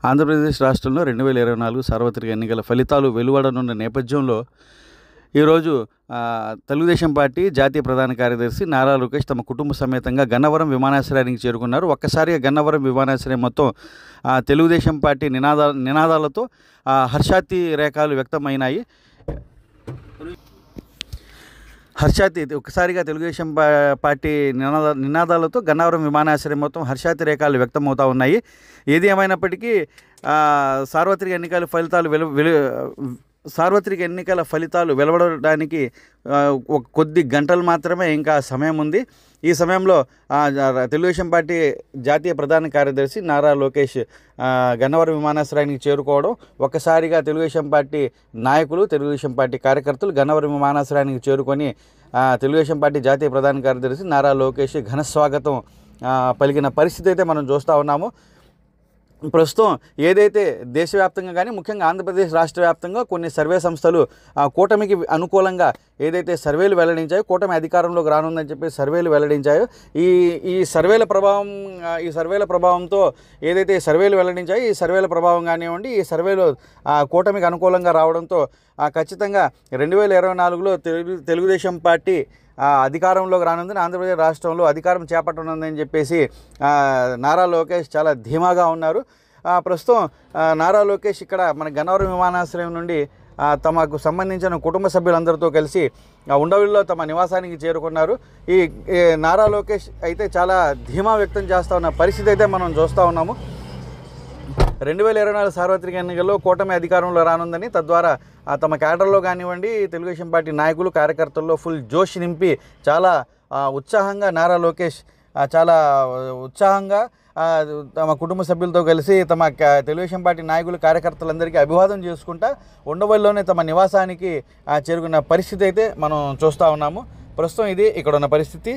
ఆంధ్రప్రదేశ్ రాష్ట్రంలో 2024 సార్వత్రిక ఎన్నికల ఫలితాలు వెలువడనున్న నేపథ్యంలో ఈరోజు తెలుగుదేశం పార్టీ జాతీయ ప్రధాన కార్యదర్శి నారా లోకేష్ తమ కుటుంబ సమేతంగా గన్నవరం విమానాశ్రయానికి చేరుకున్నారు. ఒక్కసారిగా గన్నవరం విమానాశ్రయం మొత్తం తెలుగుదేశం పార్టీ నినాదాలతో హర్షాతిరేకాలు వ్యక్తమైనాయి. ఒక్కసారిగా తెలుగుదేశం పార్టీ నినాదాలతో గన్నవరం విమానాశ్రయం మొత్తం హర్షాతిరేకాలు వ్యక్తమవుతూ ఉన్నాయి. ఏది ఏమైనప్పటికీ సార్వత్రిక ఎన్నికల ఫలితాలు వెలువడడానికి కొద్ది గంటలు మాత్రమే ఇంకా సమయం ఉంది. ఈ సమయంలో తెలుగుదేశం పార్టీ జాతీయ ప్రధాన కార్యదర్శి నారా లోకేష్ గన్నవరం విమానాశ్రయానికి చేరుకోవడం, ఒక్కసారిగా తెలుగుదేశం పార్టీ నాయకులు, తెలుగుదేశం పార్టీ కార్యకర్తలు గన్నవరం విమానాశ్రయానికి చేరుకొని తెలుగుదేశం పార్టీ జాతీయ ప్రధాన కార్యదర్శి నారా లోకేష్ ఘన స్వాగతం పలికిన పరిస్థితి అయితే మనం చూస్తూ ఉన్నాము. ప్రస్తుతం ఏదైతే దేశవ్యాప్తంగా కానీ ముఖ్యంగా ఆంధ్రప్రదేశ్ రాష్ట్ర వ్యాప్తంగా కొన్ని సర్వే సంస్థలు కూటమికి అనుకూలంగా ఏదైతే సర్వేలు వెల్లడించాయో, కూటమి అధికారంలోకి రానుందని చెప్పి సర్వేలు వెల్లడించాయో, ఈ సర్వేల ప్రభావంతో ఏదైతే సర్వేలు వెల్లడించాయో ఈ సర్వేల ప్రభావం కానివ్వండి, ఈ సర్వేలు కూటమికి అనుకూలంగా రావడంతో ఖచ్చితంగా 2024లో తెలుగుదేశం పార్టీ అధికారంలోకి రానుందని, ఆంధ్రప్రదేశ్ రాష్ట్రంలో అధికారం చేపట్టనుందని చెప్పేసి నారా లోకేష్ చాలా ధీమాగా ఉన్నారు. ప్రస్తుతం నారా లోకేష్ ఇక్కడ మన గన్నవరం విమానాశ్రయం నుండి తమకు సంబంధించిన కుటుంబ సభ్యులందరితో కలిసి ఉండవల్లిలో తమ నివాసానికి చేరుకున్నారు. ఈ నారా లోకేష్ అయితే చాలా ధీమా వ్యక్తం చేస్తూ ఉన్న పరిస్థితి అయితే మనం చూస్తూ ఉన్నాము. 2024 సార్వత్రిక ఎన్నికల్లో కూటమి అధికారంలో రానుందని, తద్వారా తమ క్యాడర్లో కానివ్వండి, తెలుగుదేశం పార్టీ నాయకులు, కార్యకర్తల్లో ఫుల్ జోష్ నింపి చాలా ఉత్సాహంగా నారా లోకేష్ చాలా ఉత్సాహంగా తమ కుటుంబ సభ్యులతో కలిసి తమ తెలుగుదేశం పార్టీ నాయకులు, కార్యకర్తలందరికీ అభివాదం చేసుకుంటా ఉండవల్లిలోనే తమ నివాసానికి చేరుకున్న పరిస్థితి అయితే మనం చూస్తూ ఉన్నాము. ప్రస్తుతం ఇది ఇక్కడ ఉన్న పరిస్థితి.